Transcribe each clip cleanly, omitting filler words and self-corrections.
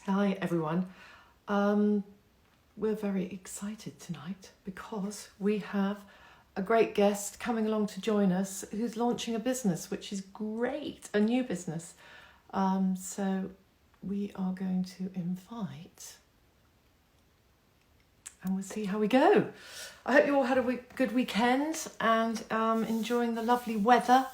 Hi everyone. We're very excited tonight because we have a great guest coming along to join us who's launching a business, which is great, a new business. So we are going to invite and we'll see how we go. I hope you all had a good weekend and enjoying the lovely weather.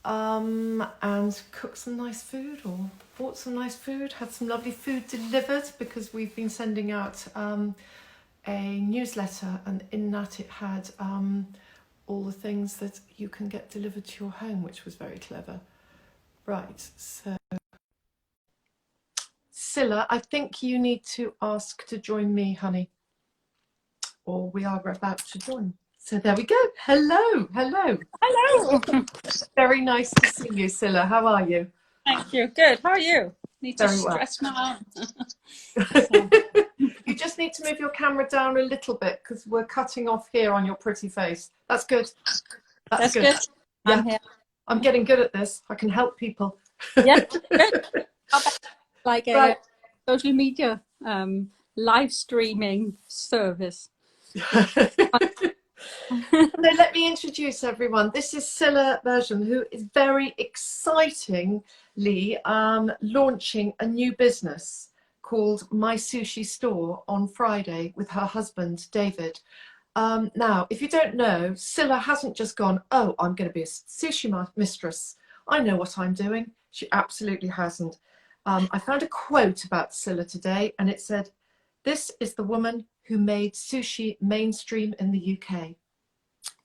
And cooked some nice food or bought some nice food, had some lovely food delivered because we've been sending out a newsletter, and in that it had all the things that you can get delivered to your home, which was very clever. Right, so Silla, I think you need to ask to join me, honey, or we are about to join. So there we go. Hello. Hello. Very nice to see you, Silla. How are you? Thank you. Good. How are you? Need to Very well. stretch my arm. You just need to move your camera down a little bit because we're cutting off here on your pretty face. That's good. That's good. Yeah, I'm here. I'm getting good at this. I can help people. Yeah. Good. Like a Right. social media live streaming service. So let me introduce everyone. This is Silla Burjuram, who is very excitingly launching a new business called My Sushi Store on Friday with her husband, David. Now, if you don't know, Silla hasn't just gone, oh, I'm going to be a sushi mistress. I know what I'm doing. She absolutely hasn't. I found a quote about Silla today, and it said, "This is the woman who made sushi mainstream in the UK."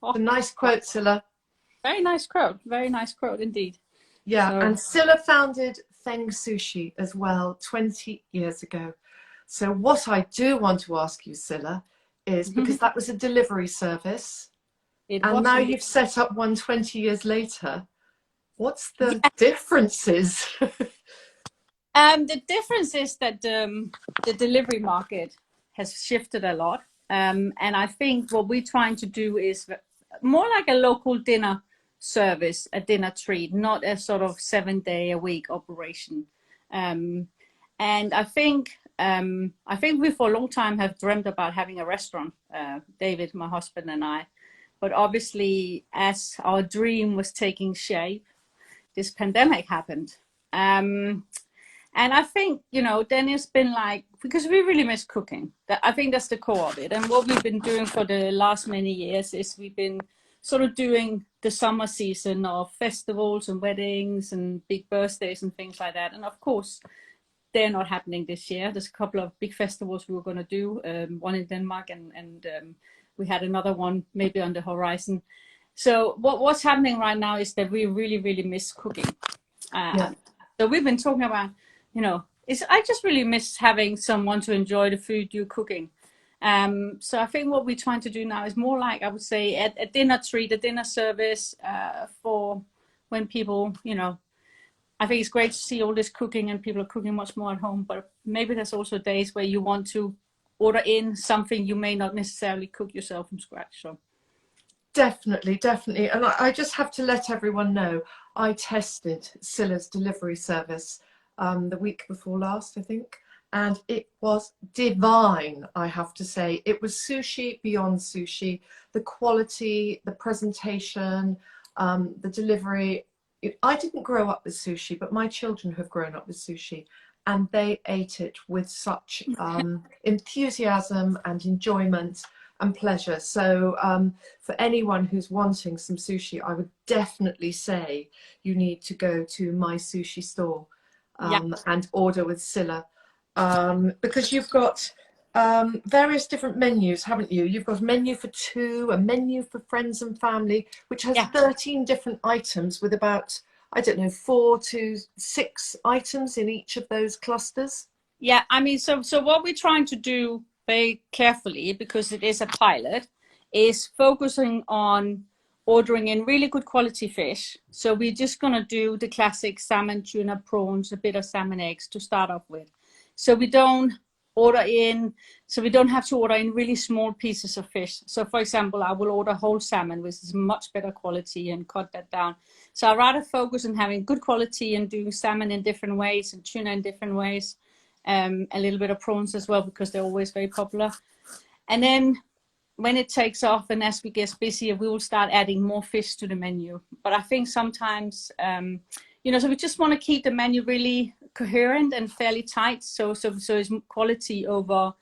Oh, A nice quote, Silla. very nice quote. Very nice quote indeed. Yeah, So, and Silla founded Feng Sushi as well 20 years ago. So what I do want to ask you, Silla, is because that was a delivery service, it and was now indeed. you've set up one 20 years later. What's the differences? The difference is that the delivery market has shifted a lot. And I think what we're trying to do is more like a local dinner service, a dinner treat, not a sort of 7-day-a-week operation. And I think we for a long time have dreamt about having a restaurant, David, my husband, and I. But obviously, as our dream was taking shape, this pandemic happened. And I think, then it's been like, because we really miss cooking. I think that's the core of it. And what we've been doing for the last many years is we've been sort of doing the summer season of festivals and weddings and big birthdays and things like that. And of course, they're not happening this year. There's a couple of big festivals we were going to do, one in Denmark, and we had another one maybe on the horizon. So what's happening right now is that we really, really miss cooking. Yeah. So we've been talking about, I just really miss having someone to enjoy the food you're cooking. So I think what we're trying to do now is more like, I would say, a dinner treat, a dinner service for when people, I think it's great to see all this cooking and people are cooking much more at home, but maybe there's also days where you want to order in something you may not necessarily cook yourself from scratch. So. Definitely. And I just have to let everyone know, I tested Silla's delivery service the week before last, I think, and it was divine, I have to say. It was sushi beyond sushi. The quality, the presentation, the delivery. I didn't grow up with sushi, but my children have grown up with sushi, and they ate it with such enthusiasm and enjoyment and pleasure. So for anyone who's wanting some sushi, I would definitely say you need to go to My Sushi Store and order with Silla, because you've got various different menus, haven't you? You've got a menu for two, a menu for friends and family, which has 13 different items with about, I don't know, 4 to 6 items in each of those clusters. Yeah, I mean, so what we're trying to do very carefully, because it is a pilot, is focusing on ordering in really good quality fish. So we're just going to do the classic salmon, tuna, prawns, a bit of salmon eggs to start off with. So we don't have to order in really small pieces of fish. So for example, I will order whole salmon, which is much better quality, and cut that down. So I'd rather focus on having good quality and doing salmon in different ways and tuna in different ways. a little bit of prawns as well, because they're always very popular. And then when it takes off and as we get busier, we will start adding more fish to the menu. But I think sometimes, so we just want to keep the menu really coherent and fairly tight. So it's quality over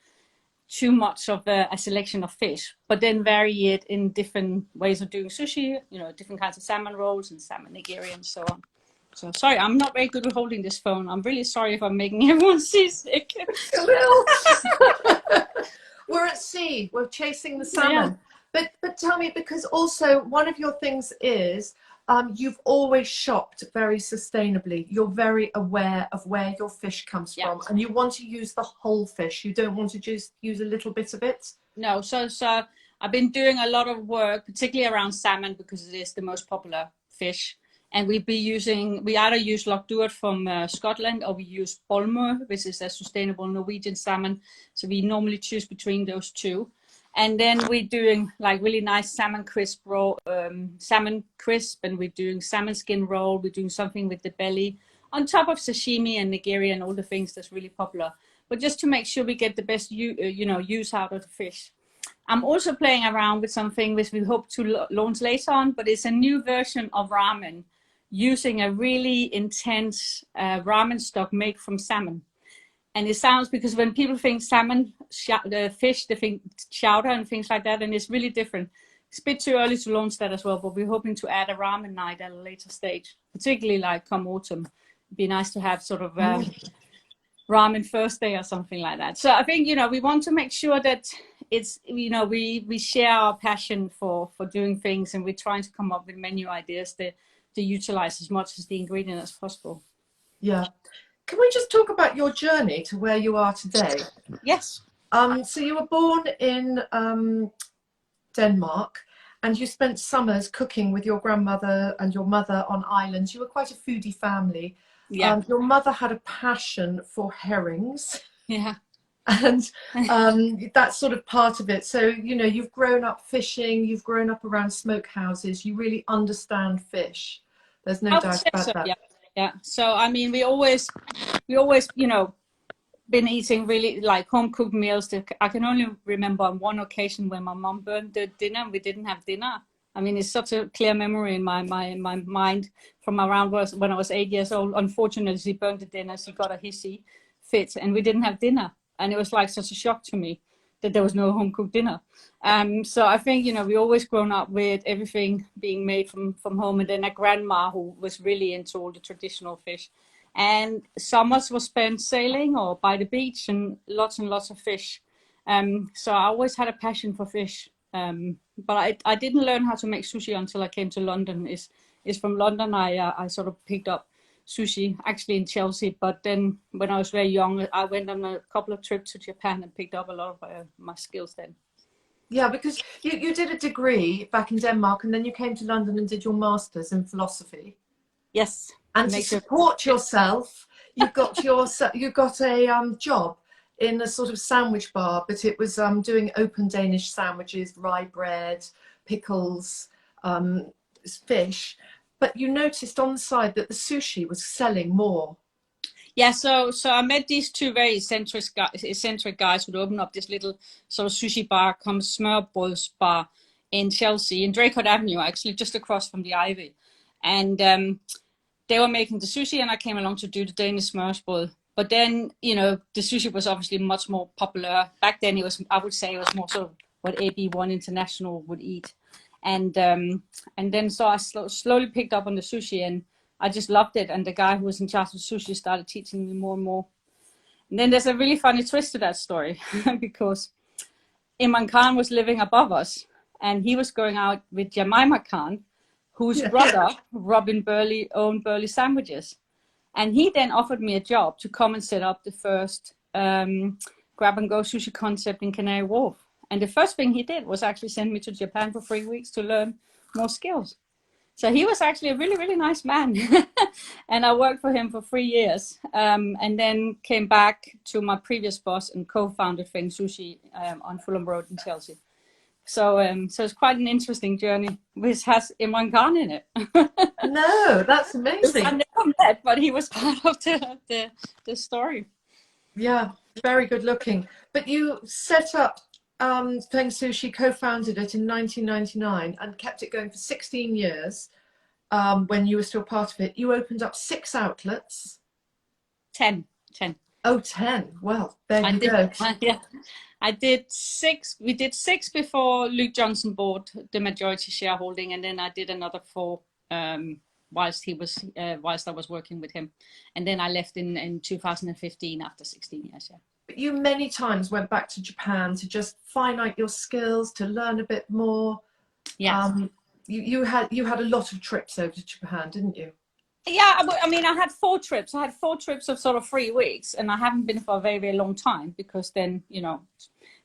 too much of a selection of fish, but then vary it in different ways of doing sushi, different kinds of salmon rolls and salmon nigiri and so on. So sorry, I'm not very good with holding this phone. I'm really sorry if I'm making everyone seasick. We're at sea, we're chasing the salmon. Yeah. But tell me, because also one of your things is you've always shopped very sustainably. You're very aware of where your fish comes from, and you want to use the whole fish. You don't want to just use a little bit of it. No, so I've been doing a lot of work, particularly around salmon, because it is the most popular fish. And we either use Loch Duart from Scotland, or we use Bolmer, which is a sustainable Norwegian salmon. So we normally choose between those two. And then we're doing like really nice salmon crisp roll, salmon crisp, and we're doing salmon skin roll. We're doing something with the belly on top of sashimi and nigiri and all the things that's really popular. But just to make sure we get the best use out of the fish. I'm also playing around with something which we hope to launch later on, but it's a new version of ramen using a really intense ramen stock made from salmon. And it sounds, because when people think salmon, the fish, they think chowder and things like that, and it's really different. It's a bit too early to launch that as well, but we're hoping to add a ramen night at a later stage, particularly like come autumn. It'd be nice to have sort of ramen first day or something like that. So I think, we want to make sure that it's, we share our passion for doing things, and we're trying to come up with menu ideas to utilize as much as the ingredient as possible. Yeah. Can we just talk about your journey to where you are today? Yes. So you were born in Denmark, and you spent summers cooking with your grandmother and your mother on islands. You were quite a foodie family. Yeah. Your mother had a passion for herrings. Yeah. And that's sort of part of it. So, you've grown up fishing, you've grown up around smokehouses, you really understand fish. There's no doubt about that. Yeah. So, I mean, we always, been eating really like home cooked meals. I can only remember on one occasion when my mom burned the dinner and we didn't have dinner. I mean, it's such a clear memory in my mind from around when I was 8 years old. Unfortunately, she burned the dinner, she got a hissy fit, and we didn't have dinner. And it was like such a shock to me that there was no home cooked dinner. So I think, we always grown up with everything being made from home, and then a grandma who was really into all the traditional fish. And summers were spent sailing or by the beach, and lots of fish. So I always had a passion for fish. But I didn't learn how to make sushi until I came to London. Is from London I sort of picked up sushi, actually in Chelsea. But then when I was very young, I went on a couple of trips to Japan and picked up a lot of my skills then. Yeah, because you did a degree back in Denmark, and then you came to London and did your master's in philosophy. Yes. And to support yourself, you got a job in a sort of sandwich bar, but it was doing open Danish sandwiches, rye bread, pickles, fish. But you noticed on the side that the sushi was selling more. Yeah, so I met these two very eccentric guys who'd opened up this little sort of sushi bar called Smørrebrøds Bar in Chelsea, in Draycott Avenue, actually, just across from the Ivy. And they were making the sushi, and I came along to do the Danish smørrebrød. But then, the sushi was obviously much more popular. Back then, I would say it was more sort of what AB1 International would eat. And then so I slowly picked up on the sushi, and I just loved it. And the guy who was in charge of sushi started teaching me more and more. And then there's a really funny twist to that story because Imran Khan was living above us, and he was going out with Jemima Khan, whose brother, Robin Burley, owned Burley Sandwiches. And he then offered me a job to come and set up the first grab-and-go sushi concept in Canary Wharf. And the first thing he did was actually send me to Japan for 3 weeks to learn more skills. So he was actually a really, really nice man. And I worked for him for 3 years. And then came back to my previous boss and co-founded Feng Sushi on Fulham Road in Chelsea. So it's quite an interesting journey, which has Imran Khan in it. No, that's amazing. I never met, but he was part of the story. Yeah, very good looking. But you set up Feng Sushi, co-founded it in 1999 and kept it going for 16 years when you were still part of it. You opened up 6 outlets. 10, 10. Oh, 10. Well, there I you did, go. yeah. I did 6. We did 6 before Luke Johnson bought the majority shareholding, and then I did another 4 whilst I was working with him, and then I left in 2015 after 16 years. Yeah. But you many times went back to Japan to just fine out your skills, to learn a bit more. Yeah. You had a lot of trips over to Japan, didn't you? Yeah, I mean, I had 4 trips. I had 4 trips of sort of 3 weeks, and I haven't been for a very, very long time because then,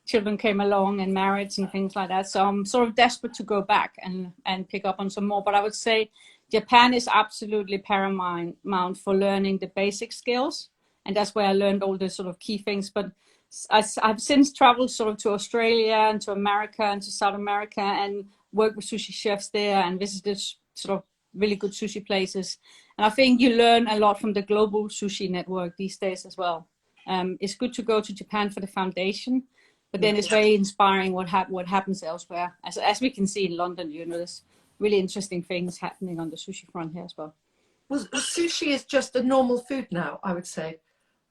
children came along and marriage and things like that. So I'm sort of desperate to go back and pick up on some more. But I would say Japan is absolutely paramount for learning the basic skills. And that's where I learned all the sort of key things. But I've since traveled sort of to Australia and to America and to South America and worked with sushi chefs there and visited sort of really good sushi places. And I think you learn a lot from the global sushi network these days as well. It's good to go to Japan for the foundation, but then it's very inspiring what happens elsewhere. As we can see in London, there's really interesting things happening on the sushi front here as well. Well, sushi is just a normal food now, I would say.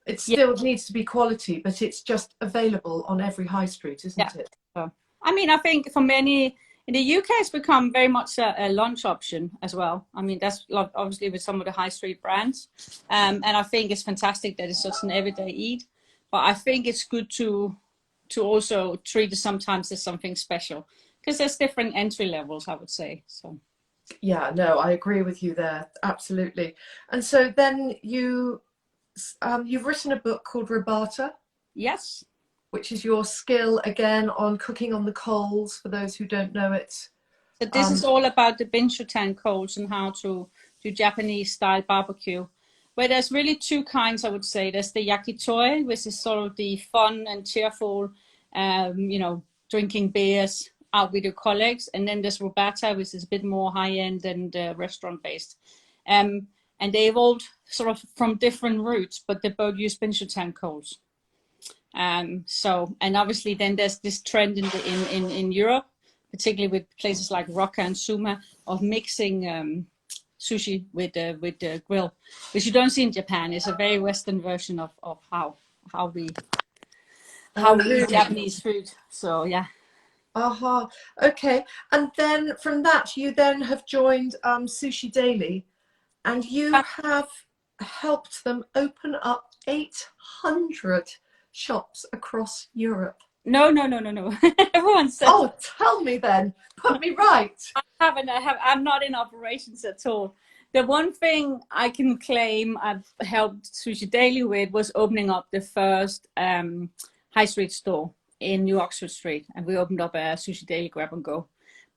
It still needs to be quality, but it's just available on every high street, isn't it? So, I mean, I think for many in the UK, it's become very much a lunch option as well. I mean, that's obviously with some of the high street brands. And I think it's fantastic that it's such an everyday eat. But I think it's good to also treat it sometimes as something special because there's different entry levels, I would say. So. Yeah, no, I agree with you there. Absolutely. And so then you've written a book called Rabata. Yes. Which is your skill again on cooking on the coals for those who don't know it. So this is all about the Binchutan coals and how to do Japanese style barbecue. Where there's really 2 kinds, I would say. There's the yakitori, which is sort of the fun and cheerful, drinking beers out with your colleagues. And then there's Rabata, which is a bit more high-end and restaurant-based. And they evolved sort of from different roots, but they both use Binchutan coals. And obviously then there's this trend in Europe, particularly with places like Rocca and Suma, of mixing sushi with the grill, which you don't see in Japan. It's a very Western version of how we eat Japanese food. So yeah. Aha. Okay. And then from that, you then have joined Sushi Daily, and you have helped them open up 800 shops across Europe. No. Everyone says. Oh, tell me then. Put me right. I'm not in operations at all. The one thing I can claim I've helped Sushi Daily with was opening up the first high street store in New Oxford Street, and we opened up a Sushi Daily Grab and Go.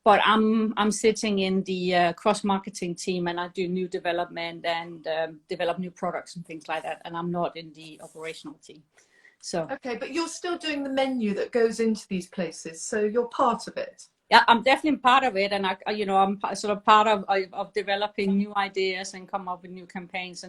But I'm sitting in the cross marketing team, and I do new development and develop new products and things like that. And I'm not in the operational team. So okay, but you're still doing the menu that goes into these places, so you're part of it. Yeah, I'm definitely part of it, and I'm sort of part of developing new ideas and come up with new campaigns.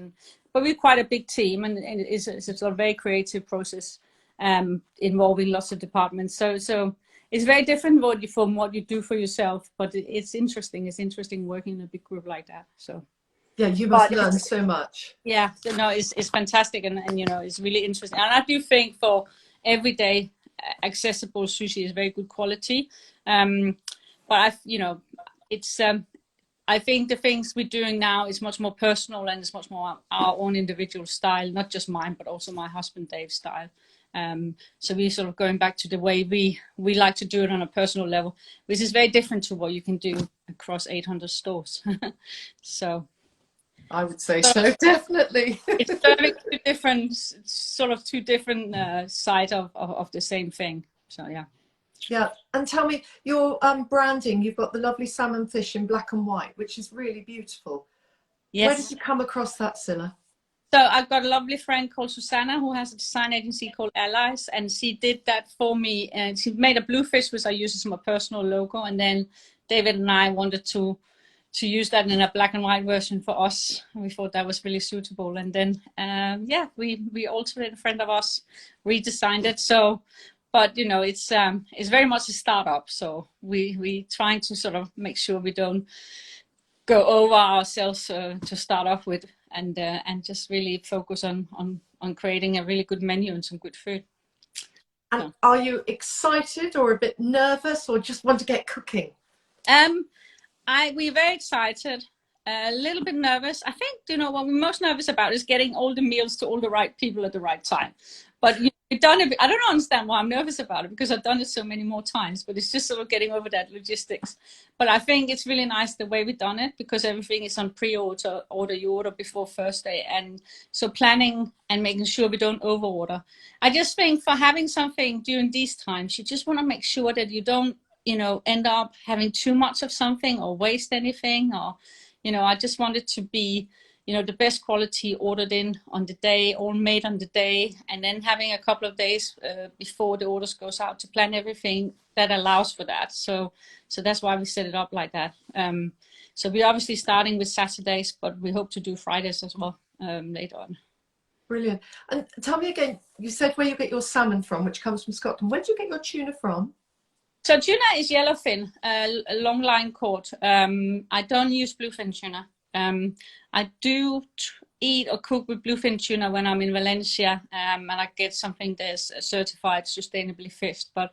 But we're quite a big team, and it's a sort of very creative process involving lots of departments. So it's very different from what you do for yourself, but it's interesting. It's interesting working in a big group like that. So. Yeah, you must learn so much. Yeah, no, it's fantastic, and it's really interesting. And I do think for everyday accessible sushi is very good quality. But I think the things we're doing now is much more personal, and it's much more our own individual style, not just mine, but also my husband Dave's style. So we're sort of going back to the way we like to do it on a personal level, which is very different to what you can do across 800 stores. So. I would say so, definitely. It's very two different sides of the same thing. So yeah. Yeah, and tell me your branding. You've got the lovely salmon fish in black and white, which is really beautiful. Yes. Where did you come across that, Silla? So I've got a lovely friend called Susanna who has a design agency called Allies, and she did that for me. And she made a bluefish, which I use as my personal logo. And then David and I wanted to to use that in a black and white version for us. We thought that was really suitable, and then yeah, we altered it in front of us, redesigned it. So, but you know, it's very much a startup. So we trying to sort of make sure we don't go over ourselves to start off with, and just really focus on creating a really good menu and some good food. And So. are you excited or a bit nervous or just want to get cooking? We're very excited, a little bit nervous. I think, you know, what we're most nervous about is getting all the meals to all the right people at the right time. But we've done it. I don't understand why I'm nervous about it, because I've done it so many more times, but it's just sort of getting over that logistics. But I think it's really nice the way we've done it, because everything is on pre-order, you order before Thursday. And so planning and making sure we don't overorder. I just think for having something during these times, you just want to make sure that you don't, you know, end up having too much of something or waste anything, or, you know, I just want it to be, you know, the best quality ordered in on the day, all made on the day, and then having a couple of days before the orders goes out to plan everything that allows for that. So that's why we set it up like that. So we're obviously starting with Saturdays, but we hope to do Fridays as well later on. Brilliant. And tell me again, you said where you get your salmon from, which comes from Scotland. Where do you get your tuna from? So tuna is yellowfin, a long line caught. I don't use bluefin tuna. I do eat or cook with bluefin tuna when I'm in Valencia, and I get something that's certified sustainably fished. But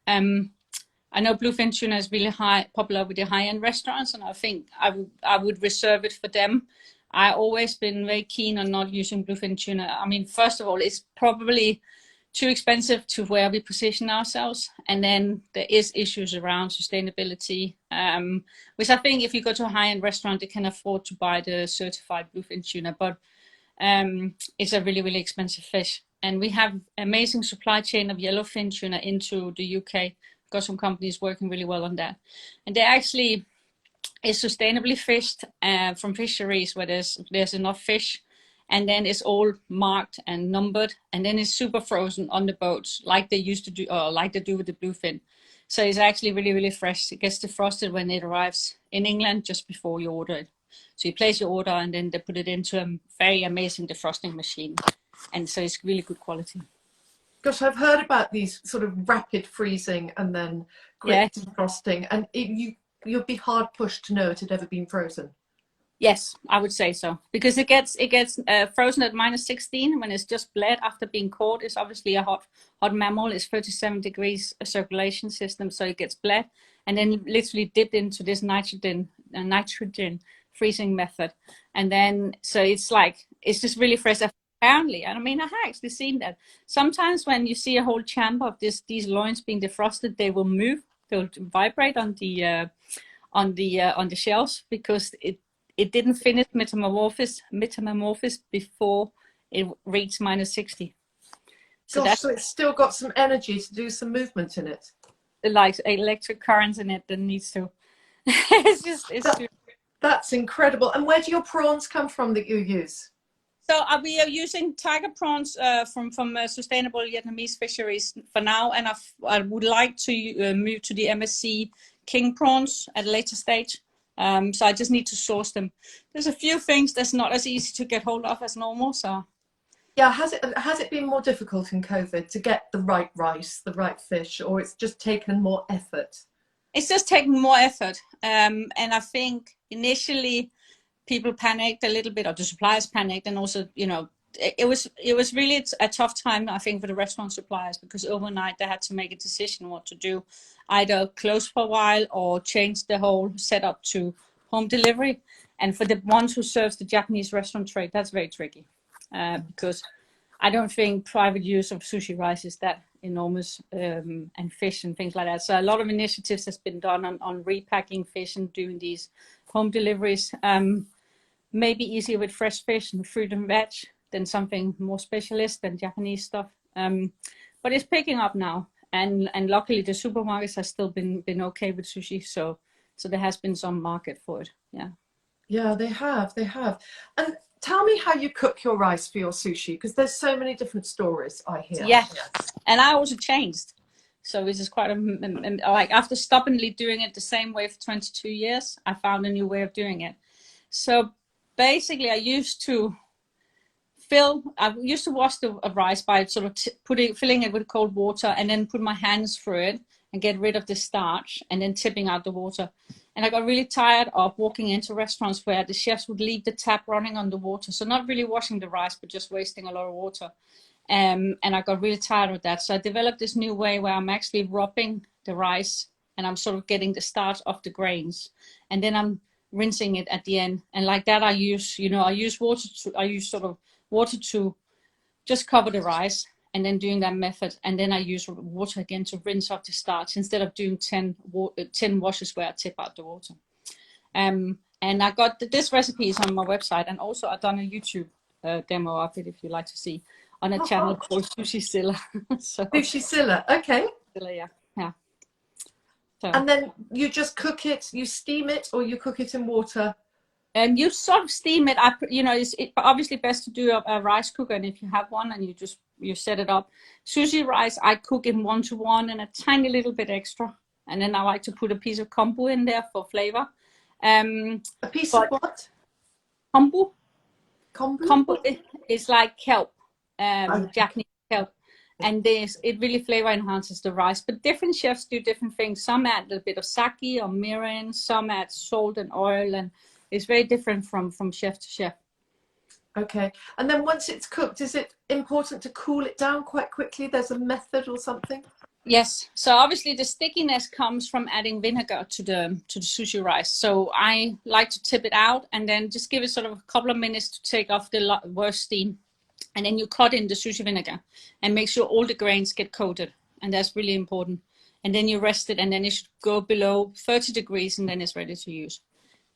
I know bluefin tuna is really popular with the high-end restaurants, and I think I would reserve it for them. I've always been very keen on not using bluefin tuna. I mean, first of all, it's probably too expensive to where we position ourselves, and then there is issues around sustainability, which I think if you go to a high-end restaurant, they can afford to buy the certified bluefin tuna, but it's a really, really expensive fish. And we have amazing supply chain of yellowfin tuna into the UK. Got some companies working really well on that, and they actually is sustainably fished from fisheries where there's enough fish. And then it's all marked and numbered, and then it's super frozen on the boats, like they used to do, or like they do with the bluefin. So it's actually really, really fresh. It gets defrosted when it arrives in England just before you order it. So you place your order, and then they put it into a very amazing defrosting machine, and so it's really good quality. Gosh, I've heard about these sort of rapid freezing and then quick defrosting, and you'd be hard pushed to know it had ever been frozen. Yes, I would say so, because it gets frozen at -16 when it's just bled after being caught. It's obviously a hot mammal. It's 37 degrees circulation system, so it gets bled and then literally dipped into this nitrogen freezing method, and then so it's just really fresh. Apparently, and I mean, I have actually seen that sometimes when you see a whole chamber of these loins being defrosted, they will move, they'll vibrate on the shells, because it didn't finish metamorphosis before it reached -60. So it's still got some energy to do some movement in it. Like electric currents in it that needs to. That's incredible. And where do your prawns come from that you use? So we are using tiger prawns from sustainable Vietnamese fisheries for now, and I would like to move to the MSC king prawns at a later stage. So I just need to source them. There's a few things that's not as easy to get hold of as normal. So yeah, has it been more difficult in COVID to get the right rice, the right fish, or it's just taken more effort? It's just taken more effort, and I think initially people panicked a little bit, or the suppliers panicked, and also, you know, it was really a tough time, I think, for the restaurant suppliers, because overnight they had to make a decision what to do, either close for a while or change the whole setup to home delivery. And for the ones who serves the Japanese restaurant trade, that's very tricky, because I don't think private use of sushi rice is that enormous, and fish and things like that. So a lot of initiatives has been done on repacking fish and doing these home deliveries. Maybe easier with fresh fish and fruit and veg than something more specialist than Japanese stuff. But it's picking up now, and luckily the supermarkets have still been okay with sushi. So there has been some market for it. Yeah, they have. And tell me how you cook your rice for your sushi, because there's so many different stories I hear. Yeah, and I also changed, So this is quite like after stubbornly doing it the same way for 22 years, I found a new way of doing it. So basically, I used to wash the rice by sort of filling it with cold water and then put my hands through it and get rid of the starch and then tipping out the water. And I got really tired of walking into restaurants where the chefs would leave the tap running on the water. So not really washing the rice, but just wasting a lot of water. And I got really tired of that. So I developed this new way where I'm actually rubbing the rice and I'm sort of getting the starch off the grains. And then I'm rinsing it at the end. And like that, I use water to just cover the rice and then doing that method. And then I use water again to rinse off the starch instead of doing 10 washes where I tip out the water. And I got this recipe is on my website. And also I've done a YouTube demo of it if you like to see on a channel called Sushi Silla. So, Sushi Silla, okay. Silla, yeah. So. And then you just cook it, you steam it, or you cook it in water? And you sort of steam it up, it's obviously best to do a rice cooker, and if you have one and you set it up. Sushi rice, I cook in 1-to-1 and a tiny little bit extra. And then I like to put a piece of kombu in there for flavor. A piece of what? Kombu. Kombu? Kombu is like kelp, Japanese kelp. And it really flavor enhances the rice. But different chefs do different things. Some add a little bit of sake or mirin, some add salt and oil, and it's very different from chef to chef. Okay. And then once it's cooked, is it important to cool it down quite quickly? There's a method or something? Yes. So obviously the stickiness comes from adding vinegar to the sushi rice. So I like to tip it out and then just give it sort of a couple of minutes to take off the worst steam. And then you cut in the sushi vinegar and make sure all the grains get coated. And that's really important. And then you rest it, and then it should go below 30 degrees and then it's ready to use.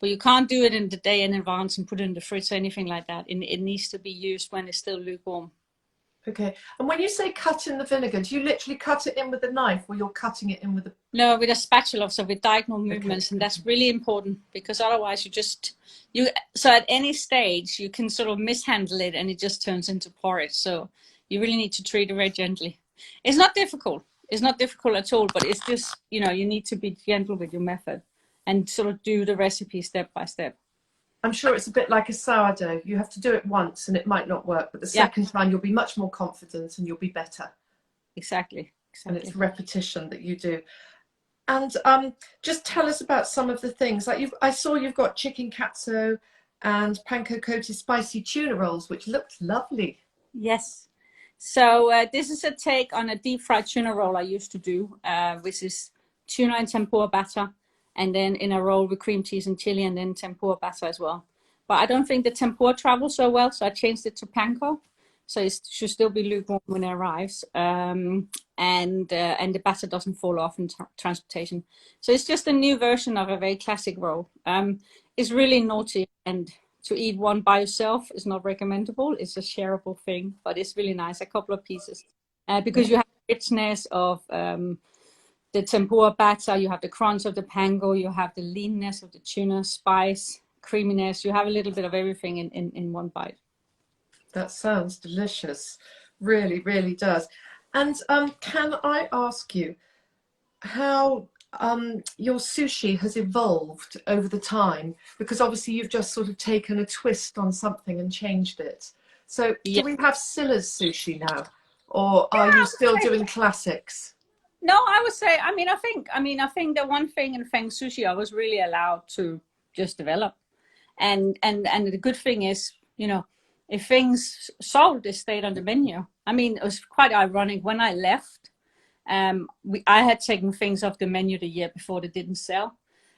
But you can't do it in the day in advance and put it in the fridge or anything like that. It needs to be used when it's still lukewarm. Okay. And when you say cut in the vinegar, do you literally cut it in with a knife, or you're cutting it in with a... No, with a spatula, so with diagonal movements. Okay. And that's really important, because otherwise so at any stage you can sort of mishandle it and it just turns into porridge. So you really need to treat it very gently. It's not difficult. It's not difficult at all, but it's just, you need to be gentle with your method and sort of do the recipe step by step. I'm sure it's a bit like a sourdough. You have to do it once and it might not work, but the second time you'll be much more confident and you'll be better. Exactly. And it's repetition that you do. And just tell us about some of the things. Like I saw you've got chicken katsu and panko coated spicy tuna rolls, which looked lovely. Yes. So this is a take on a deep fried tuna roll I used to do, which is tuna and tempura batter, and then in a roll with cream cheese and chili, and then tempura batter as well. But I don't think the tempura travels so well, so I changed it to panko. So it should still be lukewarm when it arrives, and the batter doesn't fall off in transportation. So it's just a new version of a very classic roll. It's really naughty, and to eat one by yourself is not recommendable. It's a shareable thing, but it's really nice. A couple of pieces, because you have the richness of the tempura batter, you have the crunch of the panko, you have the leanness of the tuna, spice, creaminess. You have a little bit of everything in one bite. That sounds delicious. Really, really does. And can I ask you how your sushi has evolved over the time? Because obviously you've just sort of taken a twist on something and changed it. So do we have Silla's sushi now? Or are you still doing classics? No, I would say, I think the one thing in Feng Sushi I was really allowed to just develop. And the good thing is, if things sold, they stayed on the menu. It was quite ironic when I left. I had taken things off the menu the year before they didn't sell.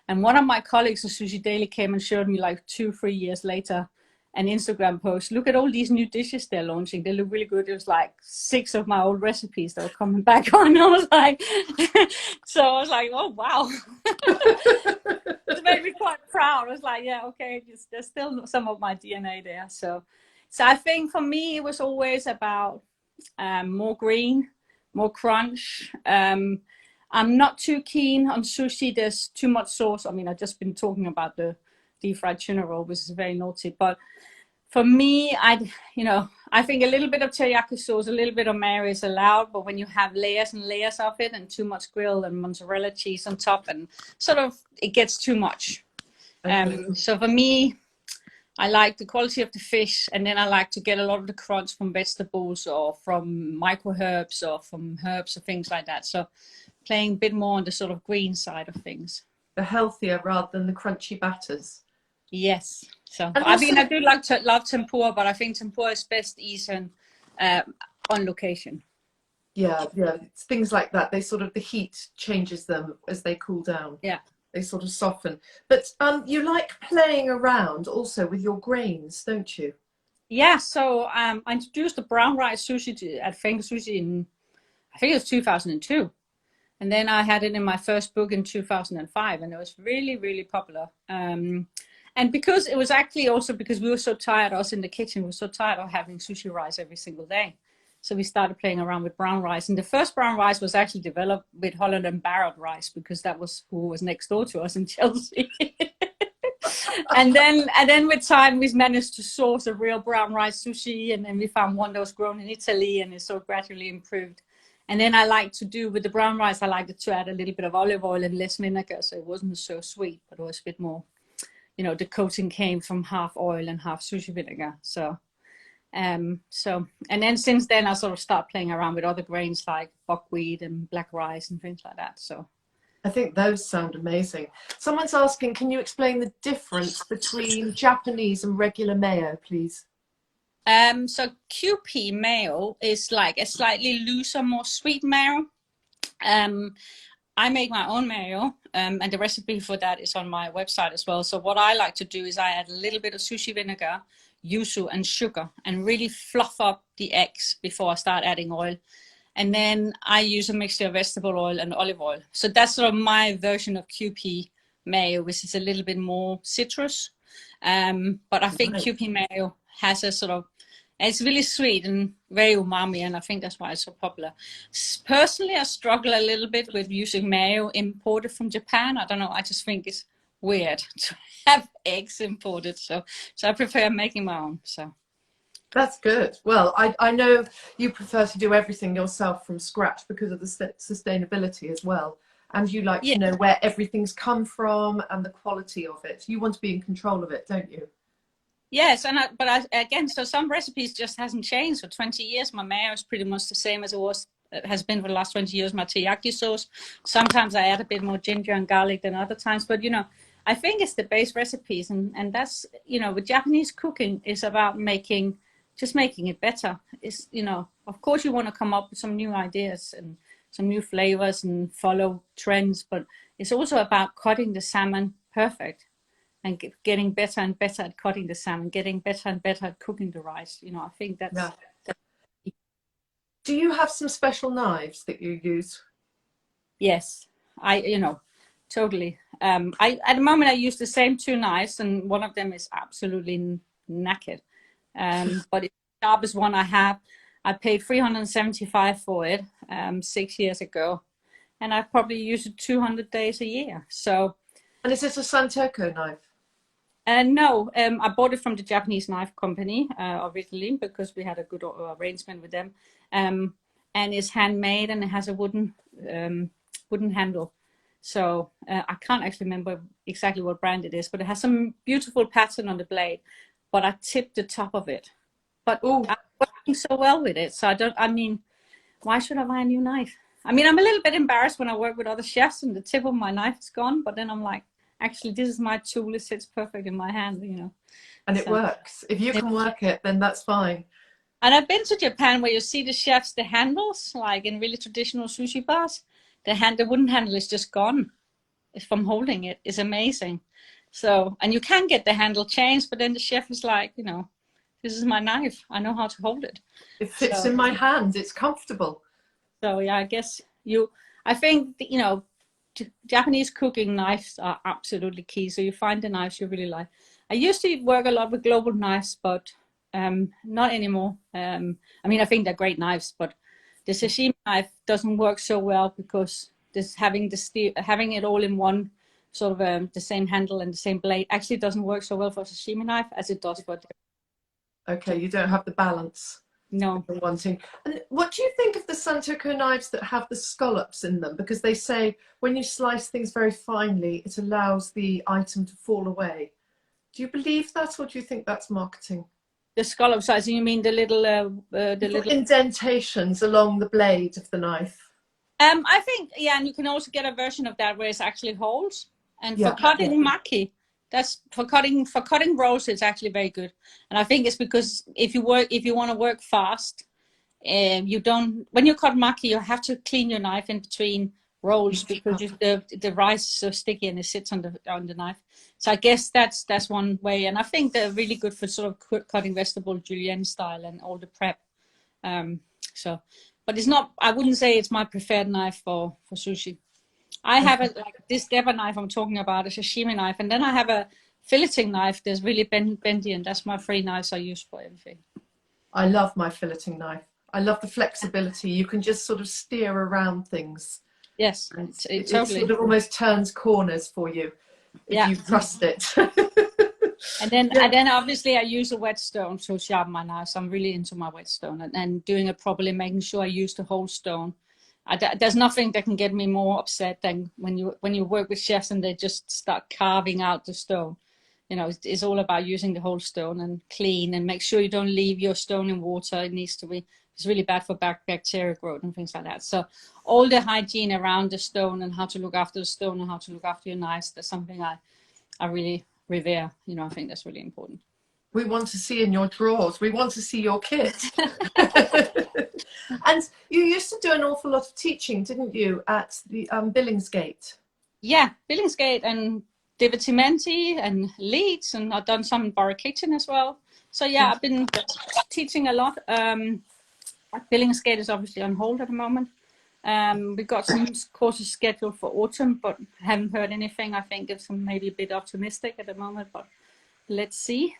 And one of my colleagues at Sushi Daily came and showed me like 2-3 years later an Instagram post. Look at all these new dishes they're launching. They look really good. It was like 6 of my old recipes that were coming back on. I was like, oh, wow. It made me quite proud. I was like, yeah, okay, there's still some of my DNA there. So I think for me, it was always about more green, more crunch. I'm not too keen on sushi. There's too much sauce. I've just been talking about the deep fried tuna roll, which is very naughty. But for me, I I think a little bit of teriyaki sauce, a little bit of mayo is allowed, but when you have layers and layers of it and too much grill and mozzarella cheese on top, and sort of it gets too much. Okay. So for me, I like the quality of the fish, and then I like to get a lot of the crunch from vegetables or from micro herbs or from herbs or things like that. So playing a bit more on the sort of green side of things. The healthier rather than the crunchy batters. Yes. So And I also, mean, I do like to love tempura, but I think tempura is best eaten on location. yeah, it's things like that. They sort of, the heat changes them as they cool down. Yeah. They sort of soften. But you like playing around also with your grains, don't you? Yeah. So I introduced the brown rice sushi at Feng Sushi in, I think it was 2002. And then I had it in my first book in 2005, and it was really, really popular. And because it was actually also because we were so tired, us in the kitchen, we were so tired of having sushi rice every single day. So we started playing around with brown rice. And the first brown rice was actually developed with Holland and Barrett rice, because that was who was next door to us in Chelsea. and then with time, we managed to source a real brown rice sushi. And then we found one that was grown in Italy, and it so gradually improved. And then I like to do with the brown rice, I like to add a little bit of olive oil and less vinegar. So it wasn't so sweet, but it was a bit more, you know, the coating came from half oil and half sushi vinegar. So, and then since then I sort of start playing around with other grains like buckwheat and black rice and things like that. So I think those sound amazing. Someone's asking, can you explain the difference between Japanese and regular mayo, please? So QP mayo is like a slightly looser, more sweet mayo. I make my own mayo, and the recipe for that is on my website as well. So what I like to do is I add a little bit of sushi vinegar, yuzu, and sugar, and really fluff up the eggs before I start adding oil. And then I use a mixture of vegetable oil and olive oil. So that's sort of my version of QP mayo, which is a little bit more citrus. But I think QP mayo has a sort of, it's really sweet and very umami, and I think that's why it's so popular. Personally, I struggle a little bit with using mayo imported from Japan. I don't know, I just think it's weird to have eggs imported. So I prefer making my own. So That's good. Well, I know you prefer to do everything yourself from scratch because of the sustainability as well. And you like to know where everything's come from and the quality of it. You want to be in control of it, don't you? Yes, again, so some recipes just hasn't changed for 20 years. My mayo is pretty much the same as it has been for the last 20 years. My teriyaki sauce. Sometimes I add a bit more ginger and garlic than other times, but you know, I think it's the base recipes, and that's, you know, with Japanese cooking is about just making it better. It's, you know, of course you want to come up with some new ideas and some new flavors and follow trends, but it's also about cutting the salmon perfect. And getting better and better at cutting the salmon, getting better and better at cooking the rice. You know, I think that's... Do you have some special knives that you use? Yes, you know, totally. At the moment I use the same two knives, and one of them is absolutely knackered. But it's the sharpest one I have. I paid $375 for it 6 years ago, and I probably use it 200 days a year. So. And is it a Santoku knife? No, I bought it from the Japanese knife company originally because we had a good arrangement with them. And it's handmade, and it has a wooden handle. So I can't actually remember exactly what brand it is, but it has some beautiful pattern on the blade. But I tipped the top of it. But I'm working so well with it. So why should I buy a new knife? I mean, I'm a little bit embarrassed when I work with other chefs and the tip of my knife is gone, but then I'm like, actually, this is my tool. It sits perfect in my hand, you know. And it works. If you can work it, then that's fine. And I've been to Japan where you see the chefs, the handles, like in really traditional sushi bars, the wooden handle is just gone. It's from holding it. It's amazing. So, and you can get the handle changed, but then the chef is like, you know, this is my knife. I know how to hold it. It fits in my hand. It's comfortable. So yeah, I think, you know, Japanese cooking knives are absolutely key. So you find the knives you really like. I used to work a lot with global knives, but not anymore. I mean, I think they're great knives, but the sashimi knife doesn't work so well because having it all in one sort of the same handle and the same blade actually doesn't work so well for a sashimi knife as it does for. Okay, you don't have the balance. No. you're wanting. And what do you think of the Santoku knives that have the scallops in them? Because they say when you slice things very finely, it allows the item to fall away. Do you believe that, or do you think that's marketing? The scallop size, you mean the little Little indentations along the blade of the knife. I think, yeah, and you can also get a version of that where it's actually holes. And for Yeah, cutting maki, that's for cutting rolls, it's actually very good. And I think it's because if you want to work fast, you don't, when you cut maki, you have to clean your knife in between rolls because the rice is so sticky and it sits on the knife. So I guess that's one way. And I think they're really good for sort of cutting vegetable julienne style and all the prep. So, but it's not, I wouldn't say it's my preferred knife for sushi. I have like this Deba knife I'm talking about, a sashimi knife, and then I have a filleting knife that's really bendy, and that's my three knives I use for everything. I love my filleting knife. I love the flexibility. You can just sort of steer around things. Yes, it totally. sort of almost turns corners for you if you trust it. And then obviously I use a whetstone to sharpen my knives. I'm really into my whetstone and doing it properly, making sure I use the whole stone. There's nothing that can get me more upset than when you work with chefs and they just start carving out the stone. You know, it's all about using the whole stone and clean and make sure you don't leave your stone in water. It needs to be, it's really bad for bacteria growth and things like that. So all the hygiene around the stone and how to look after the stone and how to look after your knives, that's something I really revere. You know, I think that's really important. We want to see in your drawers. We want to see your kit. And you used to do an awful lot of teaching, didn't you, at the Billingsgate? Yeah, Billingsgate and Divertimenti and Leeds, and I've done some in Borough Kitchen as well. So yeah, I've been teaching a lot. Billingsgate is obviously on hold at the moment. We've got some courses scheduled for autumn, but haven't heard anything. I think it's maybe a bit optimistic at the moment, but let's see.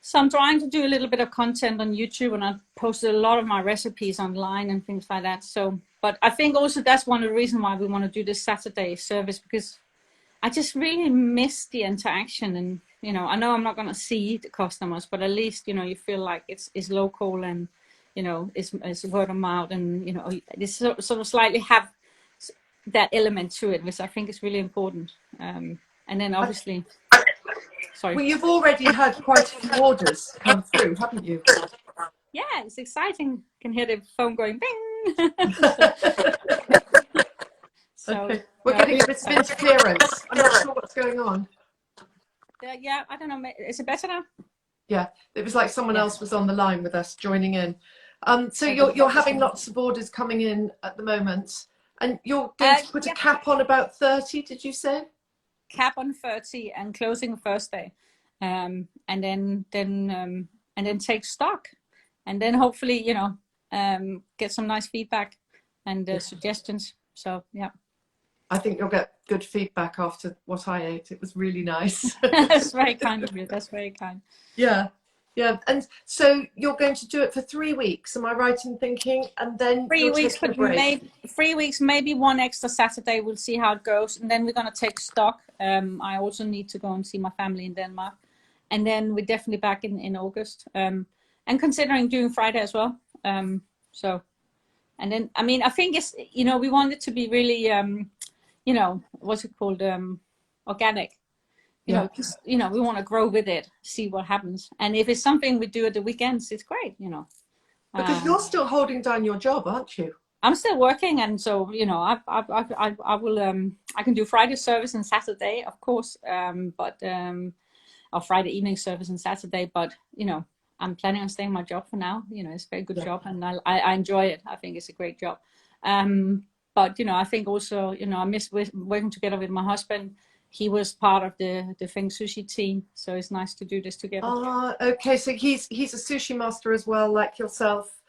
So I'm trying to do a little bit of content on YouTube, and I've posted a lot of my recipes online and things like that. So, but I think also that's one of the reasons why we want to do this Saturday service, because I just really miss the interaction. And, you know, I know I'm not going to see the customers, but at least, you know, you feel like it's local and, you know, it's word of mouth, and, you know, it's sort of slightly have that element to it, which I think is really important. And then obviously, sorry. Well, you've already had quite a few orders come through, haven't you? Yeah, it's exciting. You can hear the phone going bing. So, okay. We're getting a bit of interference. I'm not sure what's going on. Yeah, I don't know. Is it better now? Yeah, it was like someone else was on the line with us joining in. So you're having lots of orders coming in at the moment, and you're going to put a cap on about 30, did you say? Cap on 30 and closing Thursday, and then take stock, and then hopefully, you know, get some nice feedback and suggestions. So yeah. I think you'll get good feedback after what I ate. It was really nice. That's very kind of you. That's very kind. Yeah. Yeah. And so you're going to do it for 3 weeks. Am I right in thinking? And then 3 weeks, but maybe 3 weeks, maybe one extra Saturday. We'll see how it goes. And then we're going to take stock. I also need to go and see my family in Denmark. And then we're definitely back in August. And considering doing Friday as well. So, and then, I mean, I think it's, you know, we want it to be really, you know, what's it called? Organic. You know, just, you know, we want to grow with it, see what happens. And if it's something we do at the weekends, it's great, you know. Because you're still holding down your job, aren't you? I'm still working, and so, you know, I will I can do Friday service and Saturday, of course, or Friday evening service and Saturday, but, you know, I'm planning on staying my job for now. You know, it's a very good job, and I enjoy it. I think it's a great job. But, you know, I think also, you know, I miss working together with my husband. He was part of the Feng Sushi team, so it's nice to do this together. Okay, so he's a sushi master as well, like yourself.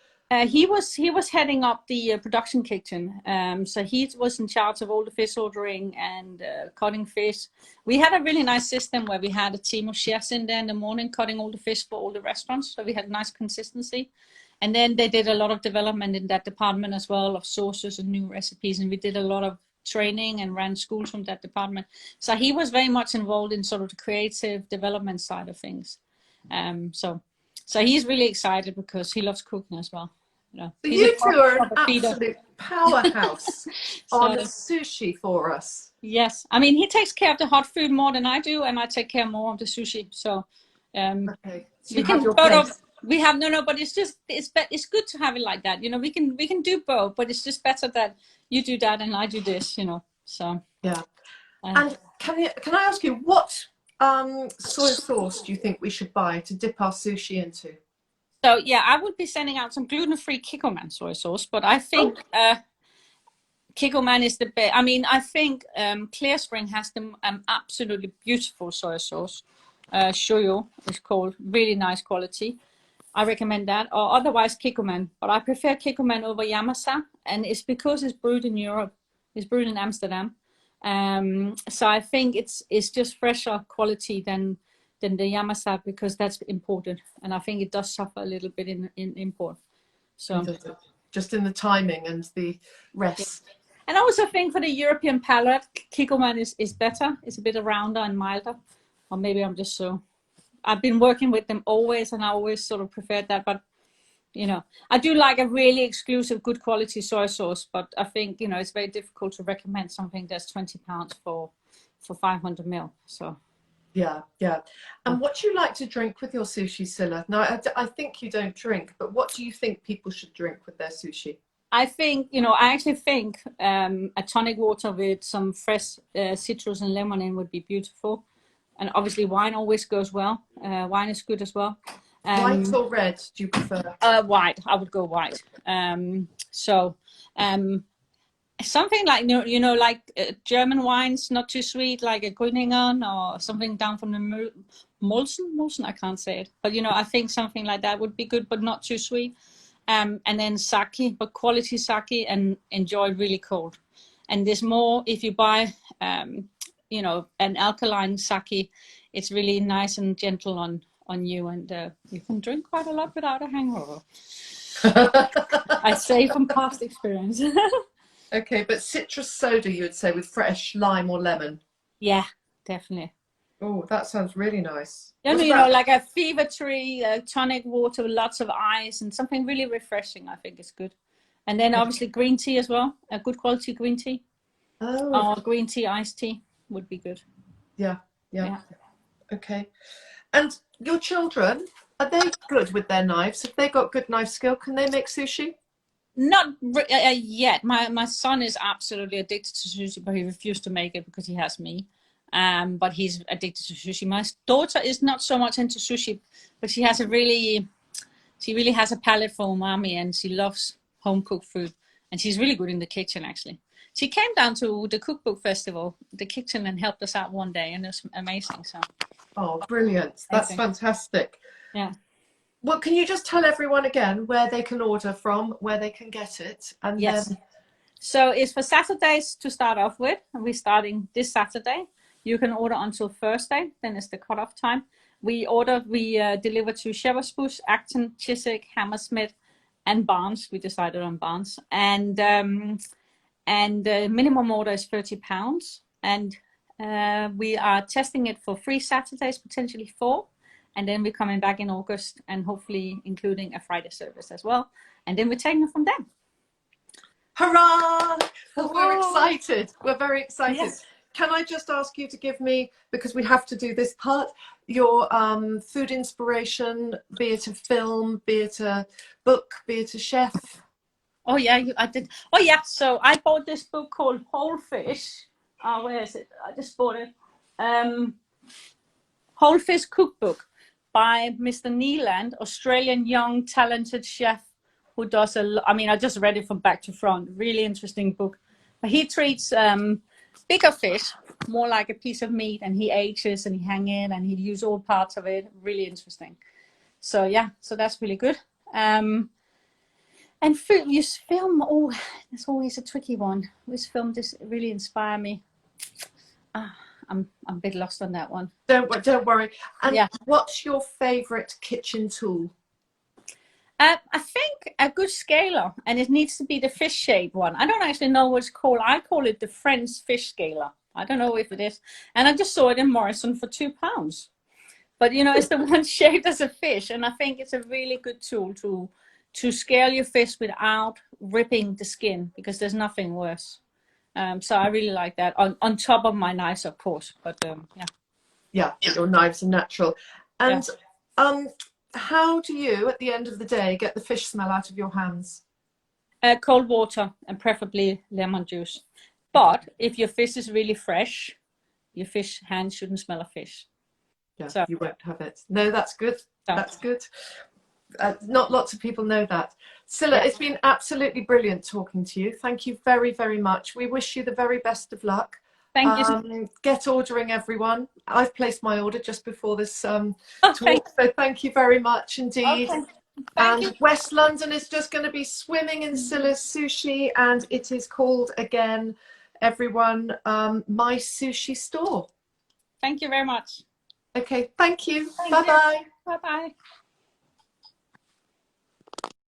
He was heading up the production kitchen, so he was in charge of all the fish ordering and cutting fish. We had a really nice system where we had a team of chefs in there in the morning cutting all the fish for all the restaurants, so we had nice consistency. And then they did a lot of development in that department as well, of sauces and new recipes, and we did a lot of training and ran schools from that department. So he was very much involved in sort of the creative development side of things. So So he's really excited because he loves cooking as well. You know, So he's you two are an proper feeder. absolute powerhouse on So, sushi for us. yes, I mean he takes care of the hot food more than I do, and I take care more of the sushi. So Okay, so we you have can your both. place. We have no, but it's just it's good to have it like that. You know, we can do both, but it's just better that you do that and I do this. You know, so Yeah. And can I ask you what soy sauce do you think we should buy to dip our sushi into? So yeah, I would be sending out some gluten-free Kikkoman soy sauce, but I think Kikkoman is the best. I mean, I think Clear Spring has the absolutely beautiful soy sauce. Shoyu is called, really nice quality. I recommend that, or otherwise Kikkoman. But I prefer Kikkoman over Yamasa, and it's because it's brewed in Europe. It's brewed in Amsterdam, so I think it's just fresher quality than the Yamasa because that's imported, and I think it does suffer a little bit in import. So just in the timing and the rest. yeah. And I also think for the European palate, Kikkoman is better. It's a bit rounder and milder, or maybe I'm just so. I've been working with them always, and I always sort of preferred that. But you know, I do like a really exclusive, good quality soy sauce. But I think it's very difficult to recommend something that's £20 for 500 ml. So yeah. And what do you like to drink with your sushi, Silla? Now, I think you don't drink, but what do you think people should drink with their sushi? I think I actually think a tonic water with some fresh citrus and lemon in would be beautiful. And obviously wine always goes well. Wine is good as well. White or red, do you prefer? White. I would go white. Something like like German wines, not too sweet, like a Grüningen or something down from the Molson. I can't say it, but I think something like that would be good, but not too sweet. And then sake, but quality sake, and enjoy really cold. And there's more if you buy an alkaline sake. It's really nice and gentle on you, and you can drink quite a lot without a hangover. I say from past experience. Okay, but citrus soda, you would say, with fresh lime or lemon? Yeah, definitely. Oh, that sounds really nice. Like a fever tree, tonic water with lots of ice, and something really refreshing, I think is good. And then obviously green tea as well, a good quality green tea. Oh. Or green tea, iced tea would be good. Yeah. Okay. And your children, are they good with their knives? Have they got good knife skill? Can they make sushi? Not yet. My son is absolutely addicted to sushi, but he refused to make it because he has me. But he's addicted to sushi. My daughter is not so much into sushi, but she really has a palate for umami, and she loves home cooked food. And she's really good in the kitchen, actually. She came down to the cookbook festival, the kitchen, and helped us out one day, and it was amazing. So. Oh, brilliant! That's fantastic. Yeah. Well, can you just tell everyone again where they can order from, where they can get it? And yes. Then... So it's for Saturdays to start off with. And we're starting this Saturday. You can order until Thursday. Then it's the cutoff time. We deliver to Shepherd's Bush, Acton, Chiswick, Hammersmith, and Barnes. We decided on Barnes. And the minimum order is £30. And we are testing it for 3 Saturdays, potentially 4. And then we're coming back in August, and hopefully including a Friday service as well. And then we're taking it from there. Hurrah! Well, we're excited. We're very excited. Yes. Can I just ask you to give me, because we have to do this part, your food inspiration, be it a film, be it a book, be it a chef? Oh, yeah, I did. Oh, yeah. So I bought this book called Whole Fish. Where is it? I just bought it. Whole Fish Cookbook by Mr. Neeland, Australian young talented chef who does I just read it from back to front. Really interesting book. But he treats bigger fish more like a piece of meat, and he ages and he hang in and he uses all parts of it. Really interesting. So yeah, so that's really good. And film. Oh, that's always a tricky one. Which film does really inspire me? I'm a bit lost on that one. Don't worry. And yeah. What's your favourite kitchen tool? I think a good scaler, and it needs to be the fish shaped one. I don't actually know what it's called. I call it the French fish scaler. I don't know if it is. And I just saw it in Morrison for £2. but you know, it's the one shaped as a fish, and I think it's a really good tool to scale your fish without ripping the skin, because there's nothing worse. So I really like that, on top of my knives, of course, but yeah. Yeah, your knives are natural. And how do you, at the end of the day, get the fish smell out of your hands? Cold water, and preferably lemon juice. But if your fish is really fresh, your fish hand shouldn't smell of fish. Yeah, So you won't have it. No, that's good. So. That's good. Not lots of people know that. Silla, Yeah. it's been absolutely brilliant talking to you. Thank you very, very much. We wish you the very best of luck. Thank you. Get ordering, everyone. I've placed my order just before this Oh, talk, so thank you very much indeed. Okay. Thank you. West London is just going to be swimming in Silla's sushi, and it is called, again, everyone, My Sushi Store. Thank you very much. Okay, thank you. Thank Bye-bye. Bye-bye.